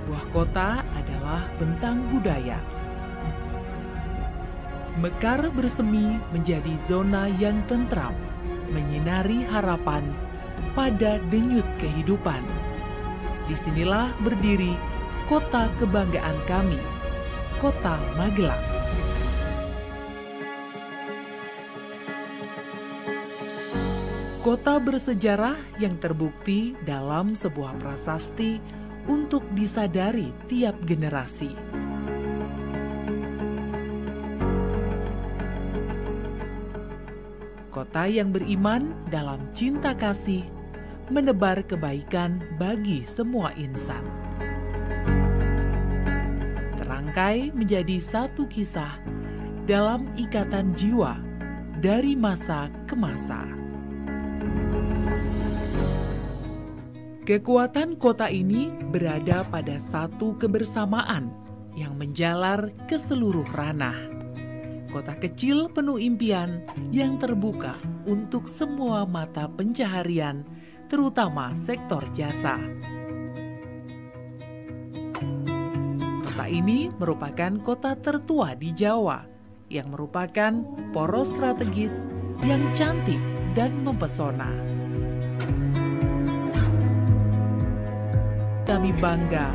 sebuah kota adalah bentang budaya. Mekar bersemi menjadi zona yang tentram, menyinari harapan pada denyut kehidupan. Disinilah berdiri kota kebanggaan kami, Kota Magelang. Kota bersejarah yang terbukti dalam sebuah prasasti untuk disadari tiap generasi. Kota yang beriman dalam cinta kasih, menebar kebaikan bagi semua insan. Terangkai menjadi satu kisah dalam ikatan jiwa dari masa ke masa. Kekuatan kota ini berada pada satu kebersamaan yang menjalar ke seluruh ranah. Kota kecil penuh impian yang terbuka untuk semua mata pencaharian, terutama sektor jasa. Kota ini merupakan kota tertua di Jawa, yang merupakan poros strategis yang cantik dan mempesona. Kami bangga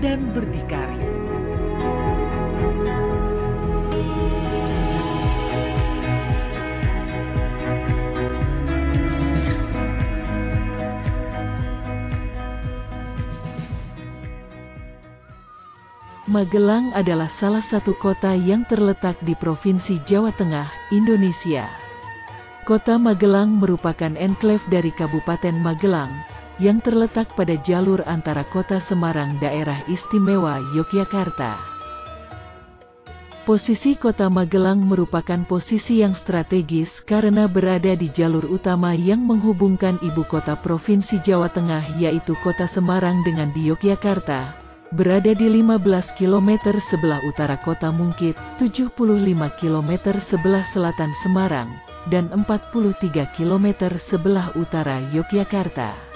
dan berdikari. Magelang adalah salah satu kota yang terletak di Provinsi Jawa Tengah, Indonesia. Kota Magelang merupakan enklave dari Kabupaten Magelang, yang terletak pada jalur antara Kota Semarang Daerah Istimewa Yogyakarta. Posisi Kota Magelang merupakan posisi yang strategis karena berada di jalur utama yang menghubungkan ibu kota Provinsi Jawa Tengah yaitu Kota Semarang dengan di Yogyakarta. Berada di 15 km sebelah utara Kota Mungkit, 75 km sebelah selatan Semarang, dan 43 km sebelah utara Yogyakarta.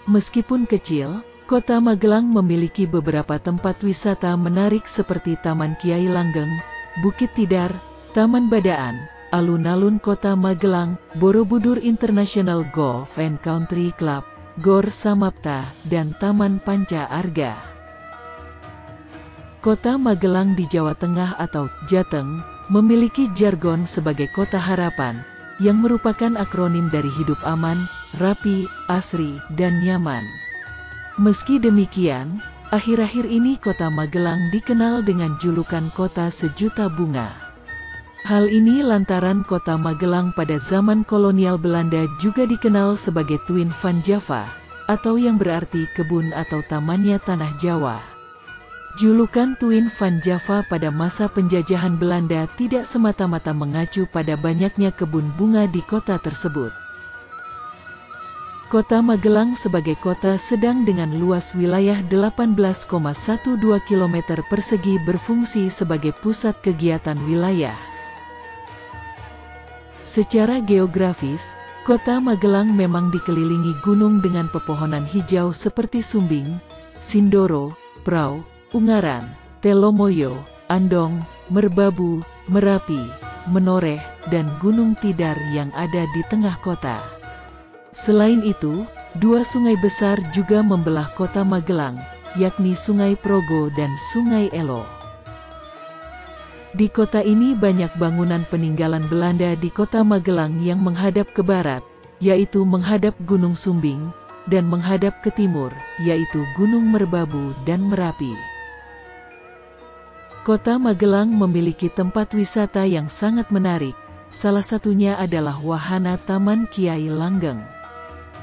Meskipun kecil, Kota Magelang memiliki beberapa tempat wisata menarik seperti Taman Kiai Langgeng, Bukit Tidar, Taman Badaan, Alun-alun Kota Magelang, Borobudur International Golf and Country Club, Gor Samapta, dan Taman Panca Arga. Kota Magelang di Jawa Tengah atau Jateng memiliki jargon sebagai Kota Harapan, yang merupakan akronim dari hidup aman, rapi, asri, dan nyaman. Meski demikian, akhir-akhir ini Kota Magelang dikenal dengan julukan Kota Sejuta Bunga. Hal ini lantaran Kota Magelang pada zaman kolonial Belanda juga dikenal sebagai Twin Van Java, atau yang berarti kebun atau tamannya tanah Jawa. Julukan Twin Van Java pada masa penjajahan Belanda tidak semata-mata mengacu pada banyaknya kebun bunga di kota tersebut. Kota Magelang sebagai kota sedang dengan luas wilayah 18,12 km persegi berfungsi sebagai pusat kegiatan wilayah. Secara geografis, Kota Magelang memang dikelilingi gunung dengan pepohonan hijau seperti sumbing, sindoro, prau, Ungaran, Telomoyo, Andong, Merbabu, Merapi, Menoreh, dan Gunung Tidar yang ada di tengah kota. Selain itu, dua sungai besar juga membelah Kota Magelang, yakni Sungai Progo dan Sungai Elo. Di kota ini banyak bangunan peninggalan Belanda di Kota Magelang yang menghadap ke barat, yaitu menghadap Gunung Sumbing, dan menghadap ke timur, yaitu Gunung Merbabu dan Merapi. Kota Magelang memiliki tempat wisata yang sangat menarik, salah satunya adalah wahana Taman Kiai Langgeng.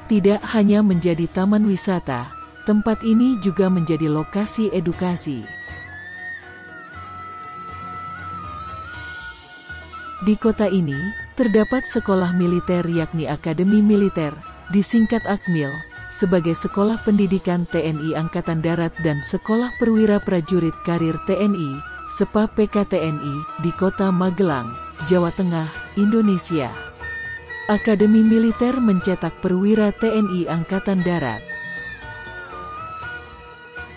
Tidak hanya menjadi taman wisata, tempat ini juga menjadi lokasi edukasi. Di kota ini, terdapat sekolah militer yakni Akademi Militer, disingkat Akmil, sebagai sekolah pendidikan TNI Angkatan Darat dan Sekolah Perwira Prajurit Karir TNI, SEPA PKTNI, di Kota Magelang, Jawa Tengah, Indonesia. Akademi Militer mencetak perwira TNI Angkatan Darat.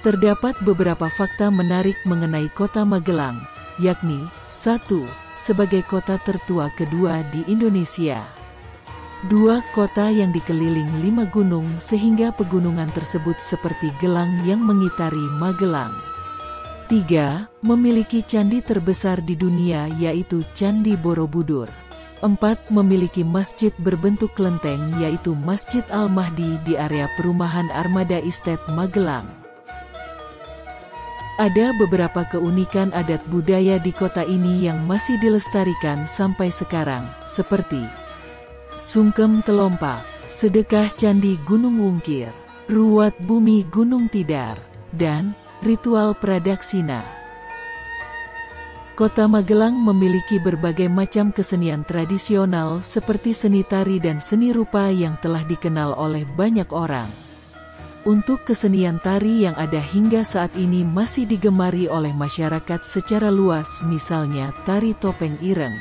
Terdapat beberapa fakta menarik mengenai kota Magelang, yakni 1. Sebagai kota tertua kedua di Indonesia. 2. Kota yang dikeliling 5 gunung sehingga pegunungan tersebut seperti gelang yang mengitari Magelang. 3. Memiliki candi terbesar di dunia yaitu Candi Borobudur. 4. Memiliki masjid berbentuk kelenteng yaitu Masjid Al-Mahdi di area perumahan Armada Estate Magelang. Ada beberapa keunikan adat budaya di kota ini yang masih dilestarikan sampai sekarang, seperti Sungkem Telompak, Sedekah Candi Gunung Wungkir, Ruat Bumi Gunung Tidar, dan Ritual Pradaksina. Kota Magelang memiliki berbagai macam kesenian tradisional seperti seni tari dan seni rupa yang telah dikenal oleh banyak orang. Untuk kesenian tari yang ada hingga saat ini masih digemari oleh masyarakat secara luas, misalnya tari topeng ireng,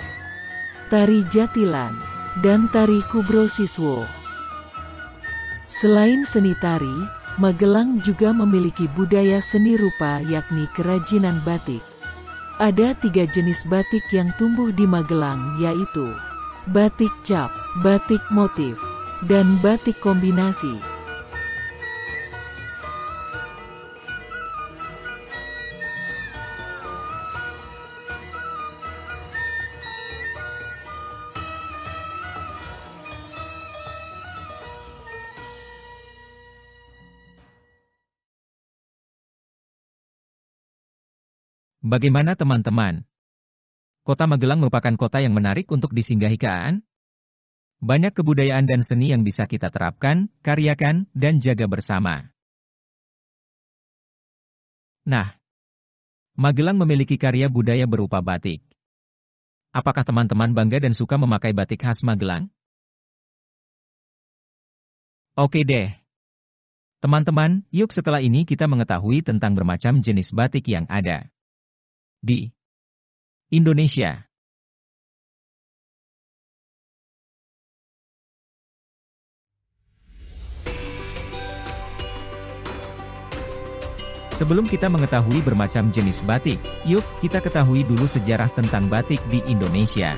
tari jatilan, dan tari kubro siswo. Selain seni tari, Magelang juga memiliki budaya seni rupa yakni kerajinan batik. Ada 3 jenis batik yang tumbuh di Magelang yaitu batik cap, batik motif, dan batik kombinasi. Bagaimana teman-teman? Kota Magelang merupakan kota yang menarik untuk disinggahi kan? Banyak kebudayaan dan seni yang bisa kita terapkan, karyakan, dan jaga bersama. Nah, Magelang memiliki karya budaya berupa batik. Apakah teman-teman bangga dan suka memakai batik khas Magelang? Oke deh. Teman-teman, yuk setelah ini kita mengetahui tentang bermacam jenis batik yang ada di Indonesia. Sebelum kita mengetahui bermacam jenis batik, yuk kita ketahui dulu sejarah tentang batik di Indonesia.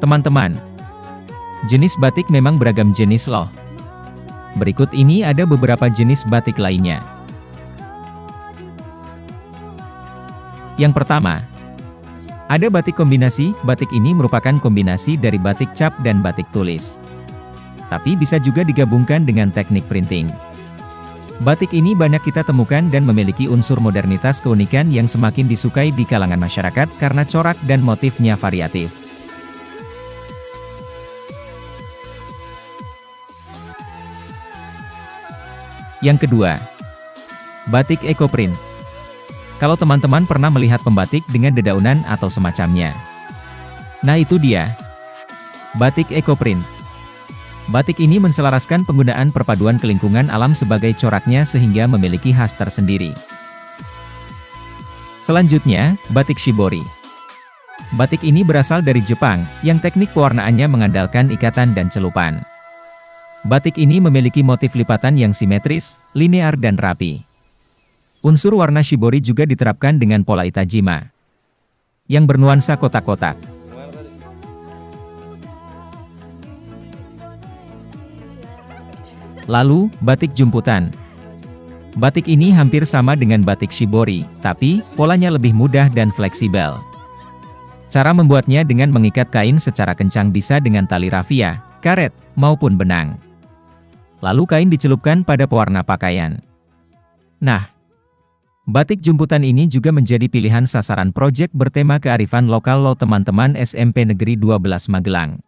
Teman-teman, jenis batik memang beragam jenis loh. Berikut ini ada beberapa jenis batik lainnya. Yang pertama, ada batik kombinasi. Batik ini merupakan kombinasi dari batik cap dan batik tulis. Tapi bisa juga digabungkan dengan teknik printing. Batik ini banyak kita temukan dan memiliki unsur modernitas keunikan yang semakin disukai di kalangan masyarakat karena corak dan motifnya variatif. Yang kedua, batik ekoprint. Kalau teman-teman pernah melihat pembatik dengan dedaunan atau semacamnya. Nah itu dia, batik ekoprint. Batik ini menselaraskan penggunaan perpaduan kelingkungan alam sebagai coraknya sehingga memiliki khas tersendiri. Selanjutnya, batik shibori. Batik ini berasal dari Jepang, yang teknik pewarnaannya mengandalkan ikatan dan celupan. Batik ini memiliki motif lipatan yang simetris, linear dan rapi. Unsur warna shibori juga diterapkan dengan pola itajima, yang bernuansa kotak-kotak. Lalu, batik jumputan. Batik ini hampir sama dengan batik shibori, tapi polanya lebih mudah dan fleksibel. Cara membuatnya dengan mengikat kain secara kencang bisa dengan tali rafia, karet, maupun benang. Lalu kain dicelupkan pada pewarna pakaian. Nah, batik jumputan ini juga menjadi pilihan sasaran proyek bertema kearifan lokal lo teman-teman SMP Negeri 12 Magelang.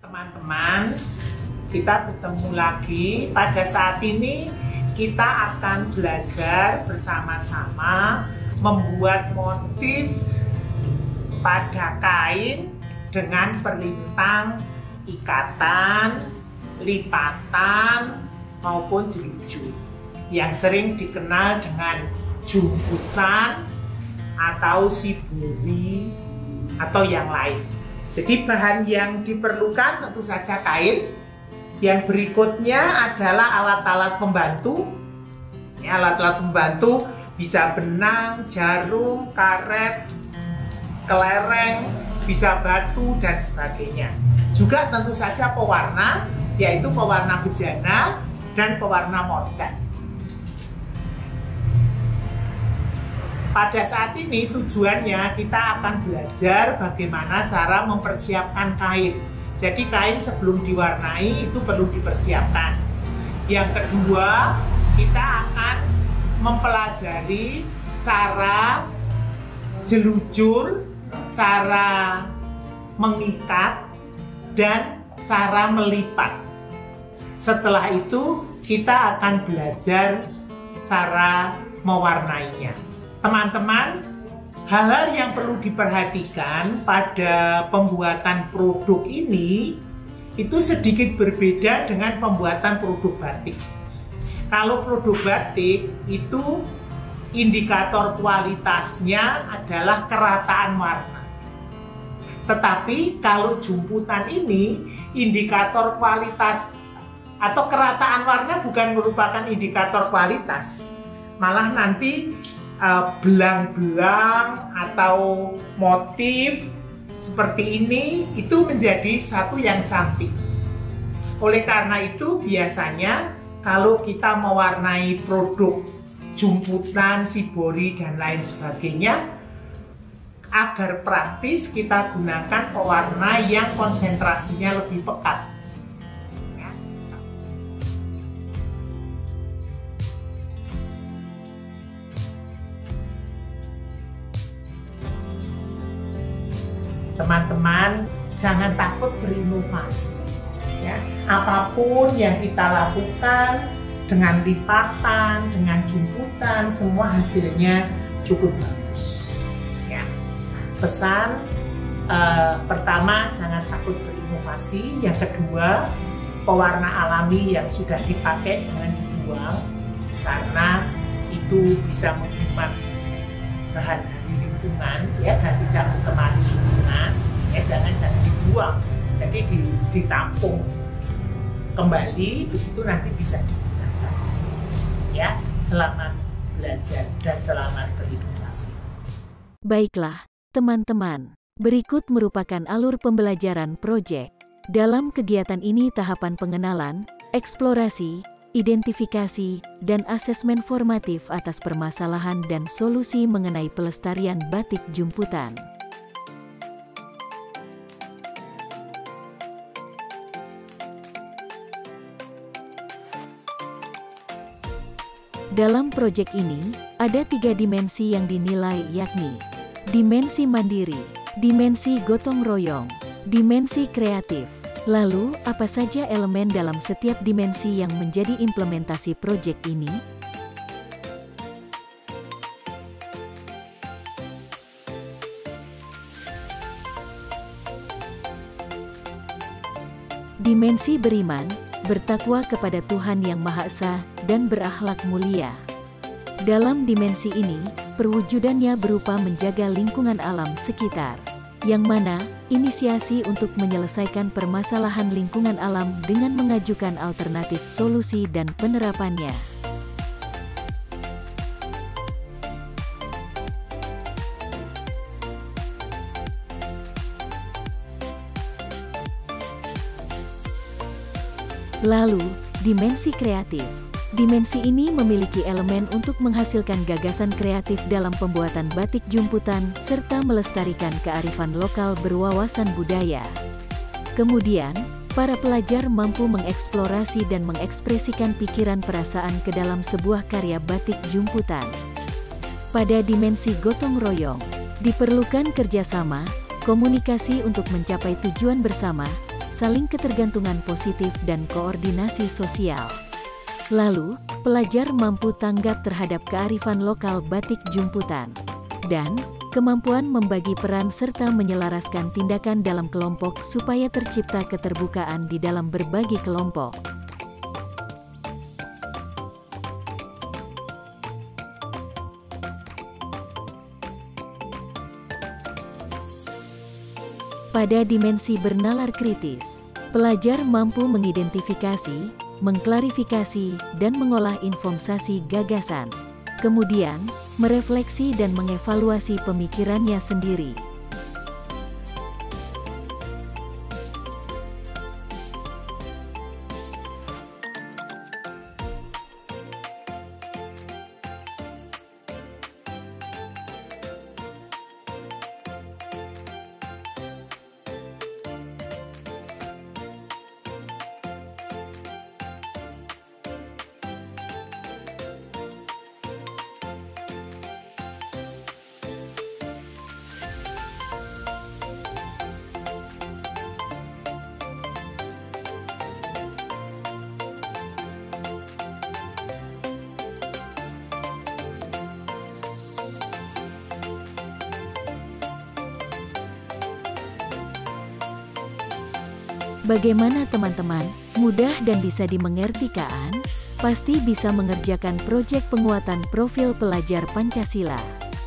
Teman-teman, kita bertemu lagi. Pada saat ini kita akan belajar bersama-sama membuat motif pada kain dengan perlintang, ikatan, lipatan, maupun jelujur yang sering dikenal dengan jumputan atau shibori atau yang lain. Jadi bahan yang diperlukan tentu saja kain. Yang berikutnya adalah alat-alat pembantu. Alat-alat pembantu bisa benang, jarum, karet, kelereng, bisa batu dan sebagainya. Juga tentu saja pewarna, yaitu pewarna bejana dan pewarna mordan. Pada saat ini tujuannya kita akan belajar bagaimana cara mempersiapkan kain. Jadi kain sebelum diwarnai itu perlu dipersiapkan. Yang kedua, kita akan mempelajari cara jelujur, cara mengikat, dan cara melipat. Setelah itu kita akan belajar cara mewarnainya. Teman-teman, hal-hal yang perlu diperhatikan pada pembuatan produk ini itu sedikit berbeda dengan pembuatan produk batik. Kalau produk batik itu indikator kualitasnya adalah kerataan warna. Tetapi kalau jumputan ini indikator kualitas atau kerataan warna bukan merupakan indikator kualitas. Malah nanti belang-belang atau motif seperti ini itu menjadi satu yang cantik. Oleh karena itu biasanya kalau kita mewarnai produk jumputan, shibori dan lain sebagainya, Agar praktis, kita gunakan pewarna yang konsentrasinya lebih pekat. Ya. Teman-teman, jangan takut berinovasi. Ya. Apapun yang kita lakukan, dengan lipatan, dengan jumputan, semua hasilnya cukup bagus. Pesan pertama, jangan takut berinovasi. Yang kedua, pewarna alami yang sudah dipakai jangan dibuang, karena itu bisa menghemat bahan dari lingkungan ya, dan tidak mencemari lingkungan. Ya, jangan dibuang, jadi ditampung kembali, begitu nanti bisa digunakan. Ya, selamat belajar dan selamat berinovasi. Baiklah, teman-teman, berikut merupakan alur pembelajaran proyek. Dalam kegiatan ini tahapan pengenalan, eksplorasi, identifikasi, dan asesmen formatif atas permasalahan dan solusi mengenai pelestarian batik jumputan. Dalam proyek ini, ada 3 dimensi yang dinilai, yakni dimensi mandiri, dimensi gotong royong, dimensi kreatif. Lalu, apa saja elemen dalam setiap dimensi yang menjadi implementasi proyek ini? Dimensi beriman, bertakwa kepada Tuhan Yang Maha Esa, dan berakhlak mulia. Dalam dimensi ini, perwujudannya berupa menjaga lingkungan alam sekitar, yang mana inisiasi untuk menyelesaikan permasalahan lingkungan alam dengan mengajukan alternatif solusi dan penerapannya. Lalu, dimensi kreatif. Dimensi ini memiliki elemen untuk menghasilkan gagasan kreatif dalam pembuatan batik jumputan serta melestarikan kearifan lokal berwawasan budaya. Kemudian, para pelajar mampu mengeksplorasi dan mengekspresikan pikiran perasaan ke dalam sebuah karya batik jumputan. Pada dimensi gotong royong, diperlukan kerjasama, komunikasi untuk mencapai tujuan bersama, saling ketergantungan positif dan koordinasi sosial. Lalu, pelajar mampu tanggap terhadap kearifan lokal batik jumputan, dan kemampuan membagi peran serta menyelaraskan tindakan dalam kelompok supaya tercipta keterbukaan di dalam berbagi kelompok. Pada dimensi bernalar kritis, pelajar mampu mengidentifikasi, mengklarifikasi, dan mengolah informasi gagasan. Kemudian, merefleksi dan mengevaluasi pemikirannya sendiri. Bagaimana teman-teman? Mudah dan bisa dimengerti kan? Pasti bisa mengerjakan proyek penguatan profil pelajar Pancasila.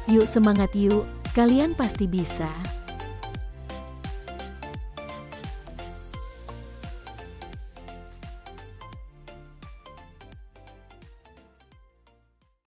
Yuk semangat yuk, kalian pasti bisa.